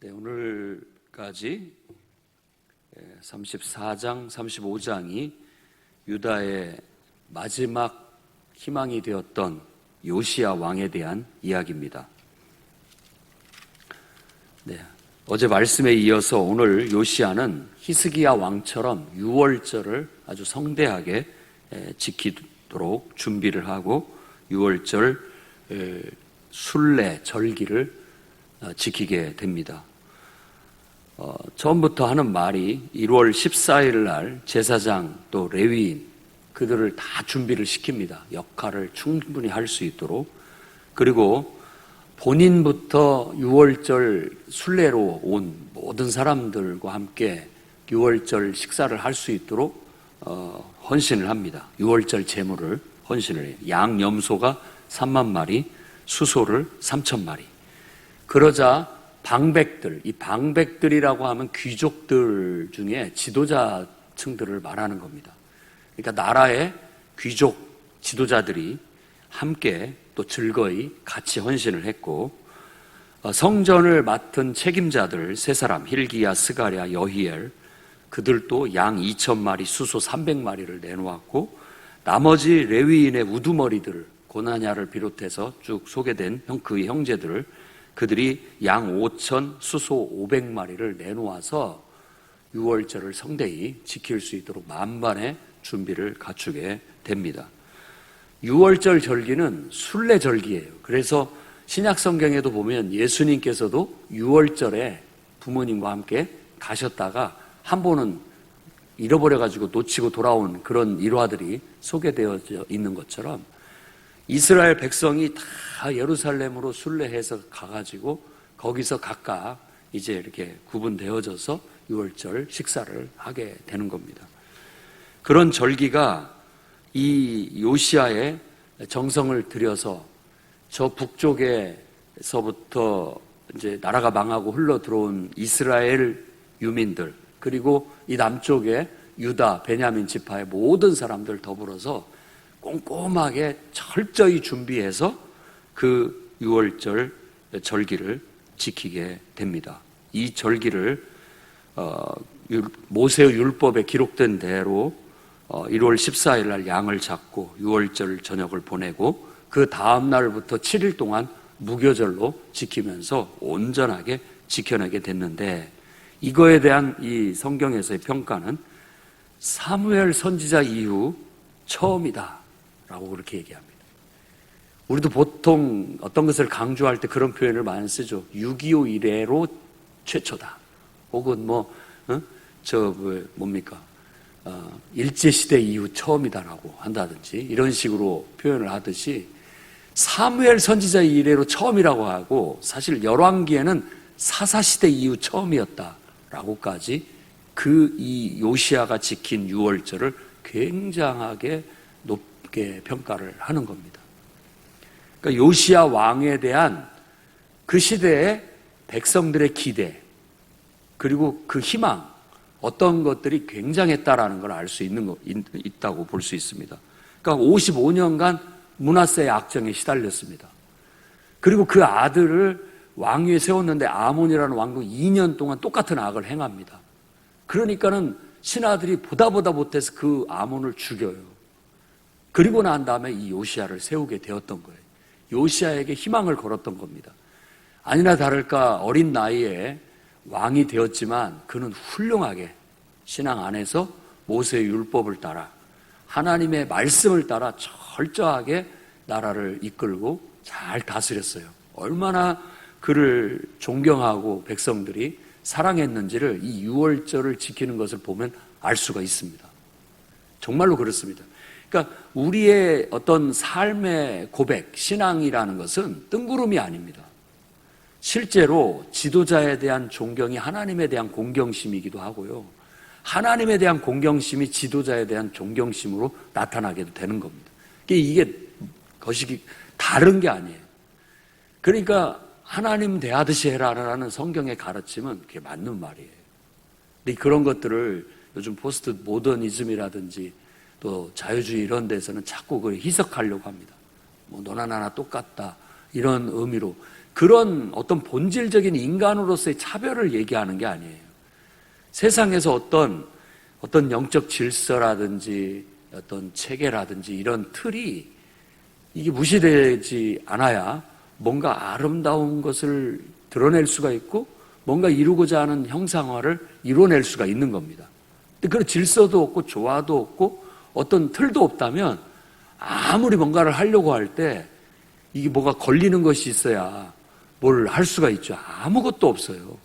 네, 오늘까지 34장, 35장이 유다의 마지막 희망이 되었던 요시야 왕에 대한 이야기입니다. 네, 어제 말씀에 이어서 오늘 요시야는 히스기야 왕처럼 유월절을 아주 성대하게 지키도록 준비를 하고 유월절 순례 절기를 지키게 됩니다. 처음부터 하는 말이 1월 14일 날 제사장 또 레위인 그들을 다 준비를 시킵니다. 역할을 충분히 할 수 있도록. 그리고 본인부터 유월절 순례로 온 모든 사람들과 함께 유월절 식사를 할 수 있도록 헌신을 합니다. 유월절 제물을 헌신을 해요. 양 염소가 3만 마리, 수소를 3천 마리. 그러자 방백들, 이 방백들이라고 하면 귀족들 중에 지도자층들을 말하는 겁니다. 그러니까 나라의 귀족 지도자들이 함께 또 즐거이 같이 헌신을 했고, 성전을 맡은 책임자들 세 사람, hil기야, 스가랴, 여히엘, 그들도 양 2,000마리, 수소 300마리를 내놓았고, 나머지 레위인의 우두머리들, 고나냐를 비롯해서 쭉 소개된 그의 형제들, 그들이 양 5,000, 수소 500마리를 내놓아서 유월절을 성대히 지킬 수 있도록 만반의 준비를 갖추게 됩니다. 유월절 절기는 순례 절기예요. 그래서 신약 성경에도 보면 예수님께서도 유월절에 부모님과 함께 가셨다가 한 번은 잃어버려가지고 놓치고 돌아온 그런 일화들이 소개되어져 있는 것처럼 이스라엘 백성이 다 예루살렘으로 순례해서 가가지고 거기서 각각 이제 이렇게 구분되어져서 유월절 식사를 하게 되는 겁니다. 그런 절기가 이 요시야의 정성을 들여서 저 북쪽에서부터 이제 나라가 망하고 흘러 들어온 이스라엘 유민들, 그리고 이 남쪽에 유다, 베냐민 지파의 모든 사람들 더불어서 꼼꼼하게 철저히 준비해서 그 유월절 절기를 지키게 됩니다. 이 절기를 모세의 율법에 기록된 대로 1월 14일 날 양을 잡고 유월절 저녁을 보내고 그 다음 날부터 7일 동안 무교절로 지키면서 온전하게 지켜내게 됐는데, 이거에 대한 이 성경에서의 평가는 사무엘 선지자 이후 처음이다 라고 그렇게 얘기합니다. 우리도 보통 어떤 것을 강조할 때 그런 표현을 많이 쓰죠. 6.25 이래로 최초다. 혹은 일제시대 이후 처음이다라고 한다든지 이런 식으로 표현을 하듯이 사무엘 선지자 이래로 처음이라고 하고, 사실 열왕기에는 사사시대 이후 처음이었다라고까지 이 요시야가 지킨 유월절을 굉장하게 높게 평가를 하는 겁니다. 그러니까 요시야 왕에 대한 그 시대의 백성들의 기대, 그리고 그 희망, 어떤 것들이 굉장했다라는 걸 알 수 있다고 볼 수 있습니다. 그러니까 55년간 므낫세의 악정에 시달렸습니다. 그리고 그 아들을 왕위에 세웠는데 아몬이라는 왕도 2년 동안 똑같은 악을 행합니다. 그러니까는 신하들이 보다 못해서 그 아몬을 죽여요. 그리고 난 다음에 이 요시야를 세우게 되었던 거예요. 요시야에게 희망을 걸었던 겁니다. 아니나 다를까 어린 나이에 왕이 되었지만 그는 훌륭하게 신앙 안에서 모세의 율법을 따라 하나님의 말씀을 따라 철저하게 나라를 이끌고 잘 다스렸어요. 얼마나 그를 존경하고 백성들이 사랑했는지를 이 유월절을 지키는 것을 보면 알 수가 있습니다. 정말로 그렇습니다. 그러니까 우리의 어떤 삶의 고백, 신앙이라는 것은 뜬구름이 아닙니다. 실제로 지도자에 대한 존경이 하나님에 대한 공경심이기도 하고요. 하나님에 대한 공경심이 지도자에 대한 존경심으로 나타나게도 되는 겁니다. 이게 것이 다른 게 아니에요. 그러니까 하나님 대하듯이 해라라는 성경의 가르침은 그게 맞는 말이에요. 근데 그런 것들을 요즘 포스트 모더니즘이라든지 또 자유주의 이런 데서는 자꾸 그걸 희석하려고 합니다. 너나 나나 똑같다 이런 의미로. 그런 어떤 본질적인 인간으로서의 차별을 얘기하는 게 아니에요. 세상에서 어떤 영적 질서라든지 어떤 체계라든지 이런 틀이 이게 무시되지 않아야 뭔가 아름다운 것을 드러낼 수가 있고 뭔가 이루고자 하는 형상화를 이뤄낼 수가 있는 겁니다. 근데 그런 질서도 없고 조화도 없고 어떤 틀도 없다면 아무리 뭔가를 하려고 할 때 이게 뭐가 걸리는 것이 있어야 뭘 할 수가 있죠. 아무것도 없어요.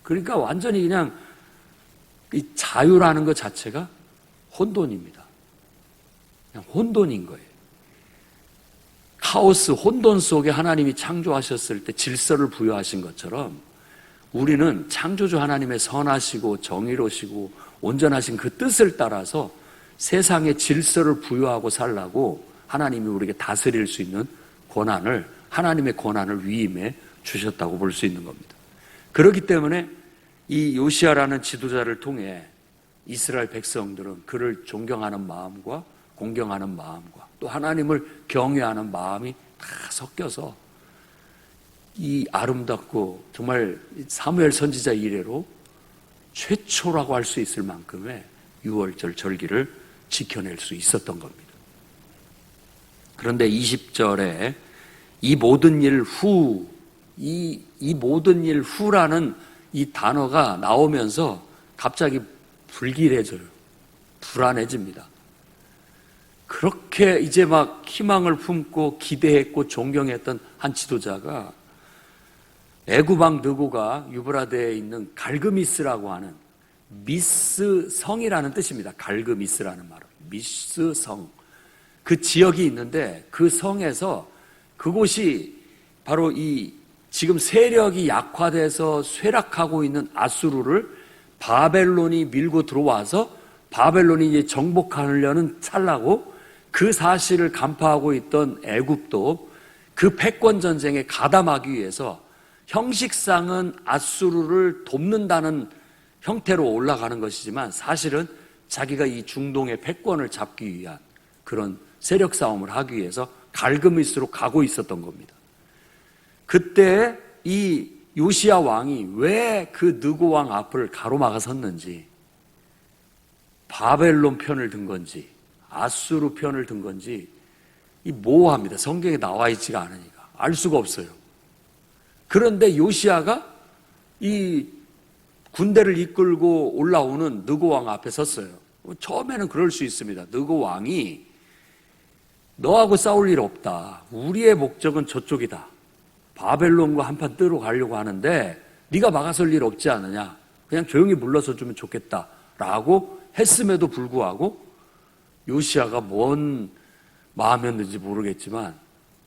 그러니까 완전히 그냥 이 자유라는 것 자체가 혼돈입니다. 그냥 혼돈인 거예요. 카오스, 혼돈 속에 하나님이 창조하셨을 때 질서를 부여하신 것처럼 우리는 창조주 하나님의 선하시고 정의로우시고 온전하신 그 뜻을 따라서 세상에 질서를 부여하고 살라고 하나님이 우리에게 다스릴 수 있는 권한을, 하나님의 권한을 위임해 주셨다고 볼 수 있는 겁니다. 그렇기 때문에 이 요시야라는 지도자를 통해 이스라엘 백성들은 그를 존경하는 마음과 공경하는 마음과 또 하나님을 경외하는 마음이 다 섞여서 이 아름답고 정말 사무엘 선지자 이래로 최초라고 할 수 있을 만큼의 유월절 절기를 지켜낼 수 있었던 겁니다. 그런데 20절에 이 모든 일 후, 이 모든 일 후라는 이 단어가 나오면서 갑자기 불길해져요. 불안해집니다. 그렇게 이제 막 희망을 품고 기대했고 존경했던 한 지도자가 애굽 왕 느고가 유브라데에 있는 갈그미스라고 하는 미스 성이라는 뜻입니다. 갈그미스라는 말은 미스 성. 그 지역이 있는데 그 성에서 그곳이 바로 이 지금 세력이 약화돼서 쇠락하고 있는 아수르를 바벨론이 밀고 들어와서 바벨론이 이제 정복하려는 찰나고 그 사실을 간파하고 있던 애굽도 그 패권 전쟁에 가담하기 위해서 형식상은 아수르를 돕는다는 형태로 올라가는 것이지만 사실은 자기가 이 중동의 패권을 잡기 위한 그런 세력 싸움을 하기 위해서 갈그미스로 가고 있었던 겁니다. 그때 이 요시야 왕이 왜 그 느고 왕 앞을 가로막아 섰는지, 바벨론 편을 든 건지 아수르 편을 든 건지 이 모호합니다. 성경에 나와 있지가 않으니까 알 수가 없어요. 그런데 요시야가 이 군대를 이끌고 올라오는 느고 왕 앞에 섰어요. 처음에는 그럴 수 있습니다. 느고 왕이 너하고 싸울 일 없다. 우리의 목적은 저쪽이다. 바벨론과 한판 뜨러 가려고 하는데 네가 막아설 일 없지 않느냐. 그냥 조용히 물러서 주면 좋겠다라고 했음에도 불구하고 요시야가 뭔 마음이었는지 모르겠지만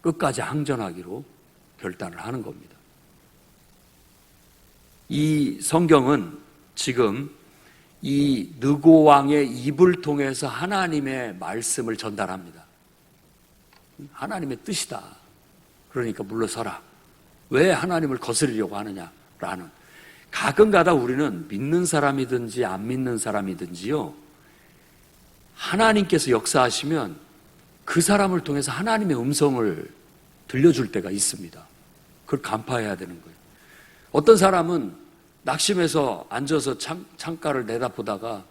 끝까지 항전하기로 결단을 하는 겁니다. 이 성경은 지금 이 느고 왕의 입을 통해서 하나님의 말씀을 전달합니다. 하나님의 뜻이다. 그러니까 물러서라. 왜 하나님을 거스르려고 하느냐라는. 가끔가다 우리는 믿는 사람이든지 안 믿는 사람이든지요, 하나님께서 역사하시면 그 사람을 통해서 하나님의 음성을 들려줄 때가 있습니다. 그걸 간파해야 되는 거예요. 어떤 사람은 낙심해서 앉아서 창가를 내다보다가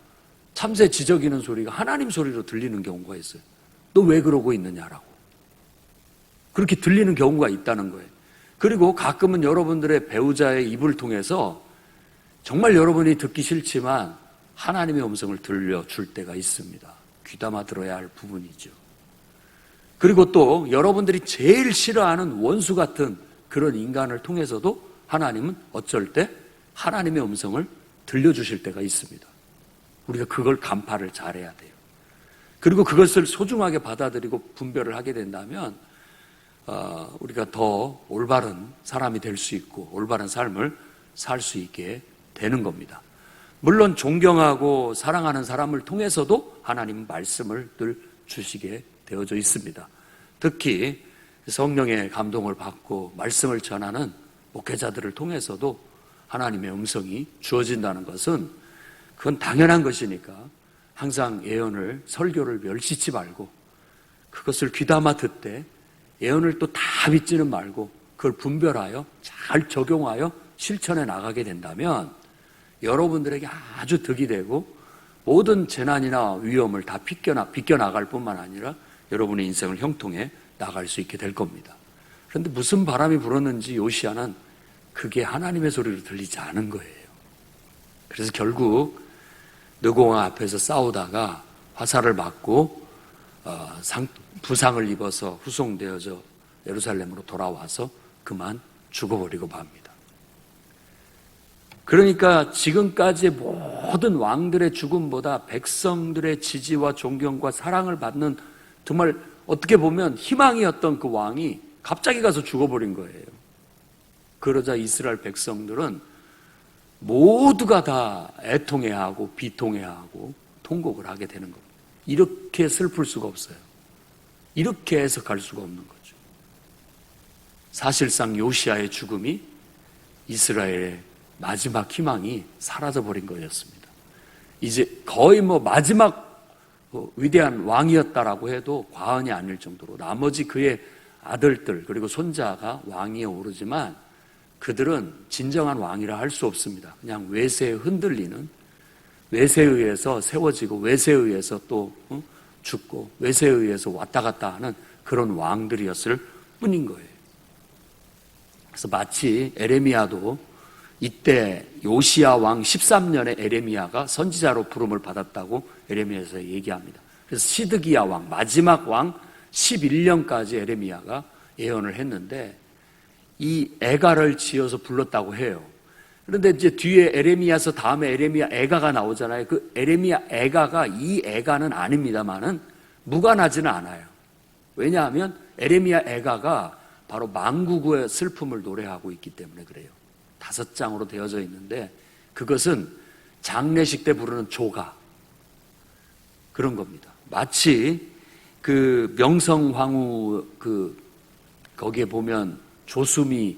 참새 지저귀는 소리가 하나님 소리로 들리는 경우가 있어요. 너 왜 그러고 있느냐라고. 그렇게 들리는 경우가 있다는 거예요. 그리고 가끔은 여러분들의 배우자의 입을 통해서 정말 여러분이 듣기 싫지만 하나님의 음성을 들려줄 때가 있습니다. 귀담아 들어야 할 부분이죠. 그리고 또 여러분들이 제일 싫어하는 원수 같은 그런 인간을 통해서도 하나님은 어쩔 때 하나님의 음성을 들려주실 때가 있습니다. 우리가 그걸 간파를 잘해야 돼요. 그리고 그것을 소중하게 받아들이고 분별을 하게 된다면 우리가 더 올바른 사람이 될 수 있고 올바른 삶을 살 수 있게 되는 겁니다. 물론 존경하고 사랑하는 사람을 통해서도 하나님은 말씀을 늘 주시게 되어져 있습니다. 특히 성령의 감동을 받고 말씀을 전하는 목회자들을 통해서도 하나님의 음성이 주어진다는 것은 그건 당연한 것이니까 항상 예언을, 설교를 멸시치 말고 그것을 귀담아 듣되 예언을 또 다 믿지는 말고 그걸 분별하여 잘 적용하여 실천해 나가게 된다면 여러분들에게 아주 득이 되고 모든 재난이나 위험을 다 비껴나갈 뿐만 아니라 여러분의 인생을 형통해 나갈 수 있게 될 겁니다. 그런데 무슨 바람이 불었는지 요시야는 그게 하나님의 소리로 들리지 않은 거예요. 그래서 결국 느고왕 앞에서 싸우다가 화살을 맞고 부상을 입어서 후송되어져 예루살렘으로 돌아와서 그만 죽어버리고 맙니다. 그러니까 지금까지의 모든 왕들의 죽음보다 백성들의 지지와 존경과 사랑을 받는 정말 어떻게 보면 희망이었던 그 왕이 갑자기 가서 죽어버린 거예요. 그러자 이스라엘 백성들은 모두가 다 애통해하고 비통해하고 통곡을 하게 되는 겁니다. 이렇게 슬플 수가 없어요. 이렇게 해석할 수가 없는 거죠. 사실상 요시야의 죽음이 이스라엘의 마지막 희망이 사라져버린 거였습니다. 이제 거의 마지막 위대한 왕이었다라고 해도 과언이 아닐 정도로 나머지 그의 아들들 그리고 손자가 왕위에 오르지만 그들은 진정한 왕이라 할 수 없습니다. 그냥 외세에 흔들리는, 외세에 의해서 세워지고 외세에 의해서 또 죽고 외세에 의해서 왔다 갔다 하는 그런 왕들이었을 뿐인 거예요. 그래서 마치 에레미야도 이때 요시야 왕 13년에 에레미야가 선지자로 부름을 받았다고 에레미야에서 얘기합니다. 그래서 시드기야 왕, 마지막 왕 11년까지 에레미야가 예언을 했는데 이 애가를 지어서 불렀다고 해요. 그런데 이제 뒤에 에레미야서 다음에 에레미야 애가가 나오잖아요. 그 에레미야 애가가 이 애가는 아닙니다만은 무관하지는 않아요. 왜냐하면 에레미야 애가가 바로 망구구의 슬픔을 노래하고 있기 때문에 그래요. 5장으로 되어져 있는데 그것은 장례식 때 부르는 조가 그런 겁니다. 마치 그 명성황후 거기에 보면 조수미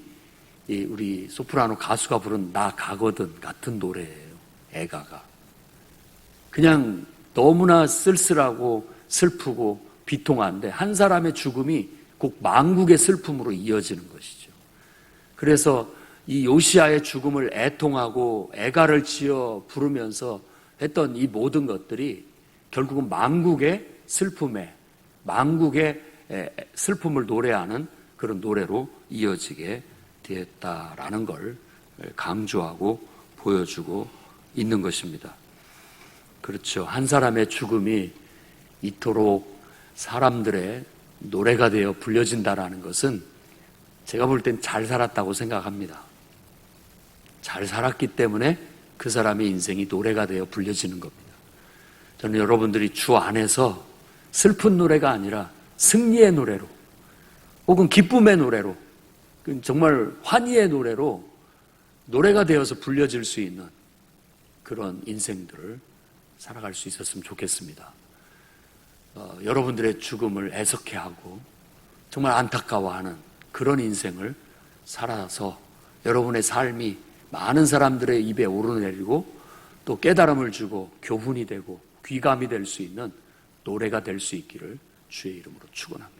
우리 소프라노 가수가 부른 나 가거든 같은 노래예요. 애가가 그냥 너무나 쓸쓸하고 슬프고 비통한데 한 사람의 죽음이 꼭 망국의 슬픔으로 이어지는 것이죠. 그래서 이 요시야의 죽음을 애통하고 애가를 지어 부르면서 했던 이 모든 것들이 결국은 망국의 슬픔에 망국의 슬픔을 노래하는 그런 노래로 이어지게 되었다라는 걸 강조하고 보여주고 있는 것입니다. 그렇죠. 한 사람의 죽음이 이토록 사람들의 노래가 되어 불려진다라는 것은 제가 볼 땐 잘 살았다고 생각합니다. 잘 살았기 때문에 그 사람의 인생이 노래가 되어 불려지는 겁니다. 저는 여러분들이 주 안에서 슬픈 노래가 아니라 승리의 노래로 혹은 기쁨의 노래로 정말 환희의 노래로 노래가 되어서 불려질 수 있는 그런 인생들을 살아갈 수 있었으면 좋겠습니다. 여러분들의 죽음을 애석해하고 정말 안타까워하는 그런 인생을 살아서 여러분의 삶이 많은 사람들의 입에 오르내리고 또 깨달음을 주고 교훈이 되고 귀감이 될 수 있는 노래가 될 수 있기를 주의 이름으로 축원합니다.